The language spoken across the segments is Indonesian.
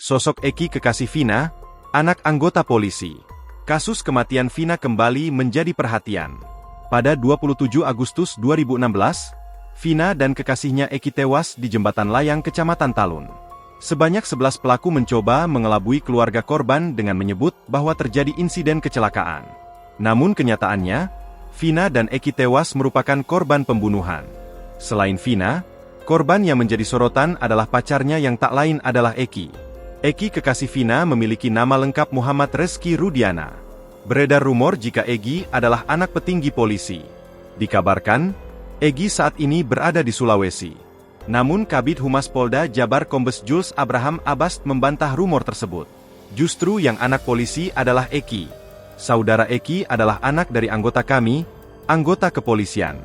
Sosok Eki kekasih Vina, anak anggota polisi. Kasus kematian Vina kembali menjadi perhatian. Pada 27 Agustus 2016, Vina dan kekasihnya Eki tewas di Jembatan Layang, Kecamatan Talun. Sebanyak 11 pelaku mencoba mengelabui keluarga korban dengan menyebut bahwa terjadi insiden kecelakaan. Namun kenyataannya, Vina dan Eki tewas merupakan korban pembunuhan. Selain Vina, korban yang menjadi sorotan adalah pacarnya yang tak lain adalah Eki. Eki kekasih Vina memiliki nama lengkap Muhammad Reski Rudiana. Beredar rumor jika Egi adalah anak petinggi polisi. Dikabarkan, Egi saat ini berada di Sulawesi. Namun Kabid Humas Polda Jabar Kombes Jules Abraham Abbas membantah rumor tersebut. Justru yang anak polisi adalah Eki. Saudara Eki adalah anak dari anggota kami, anggota kepolisian.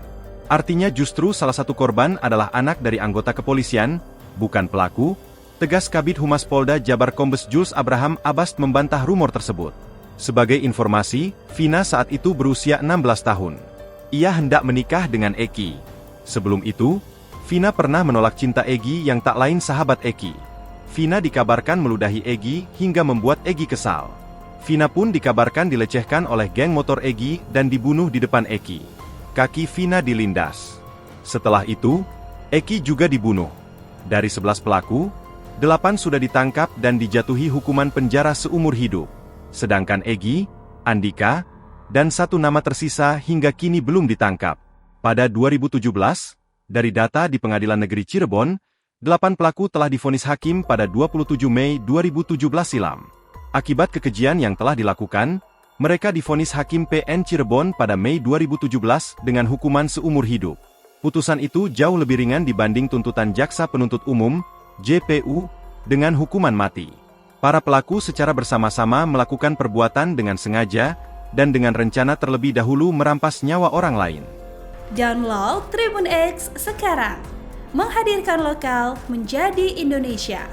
Artinya justru salah satu korban adalah anak dari anggota kepolisian, bukan pelaku, tegas Kabid Humas Polda Jabar Kombes Jules Abraham Abbas membantah rumor tersebut. Sebagai informasi, Vina saat itu berusia 16 tahun. Ia hendak menikah dengan Eki. Sebelum itu, Vina pernah menolak cinta Egi yang tak lain sahabat Eki. Vina dikabarkan meludahi Egi hingga membuat Egi kesal. Vina pun dikabarkan dilecehkan oleh geng motor Egi dan dibunuh di depan Eki. Kaki Vina dilindas. Setelah itu, Eki juga dibunuh. Dari 11 pelaku, 8 sudah ditangkap dan dijatuhi hukuman penjara seumur hidup. Sedangkan Egi, Andika, dan 1 nama tersisa hingga kini belum ditangkap. Pada 2017, dari data di Pengadilan Negeri Cirebon, 8 pelaku telah divonis hakim pada 27 Mei 2017 silam. Akibat kekejian yang telah dilakukan, mereka divonis hakim PN Cirebon pada Mei 2017 dengan hukuman seumur hidup. Putusan itu jauh lebih ringan dibanding tuntutan Jaksa Penuntut Umum, JPU, dengan hukuman mati. Para pelaku secara bersama-sama melakukan perbuatan dengan sengaja, dan dengan rencana terlebih dahulu merampas nyawa orang lain. Download Tribun X sekarang, menghadirkan lokal menjadi Indonesia.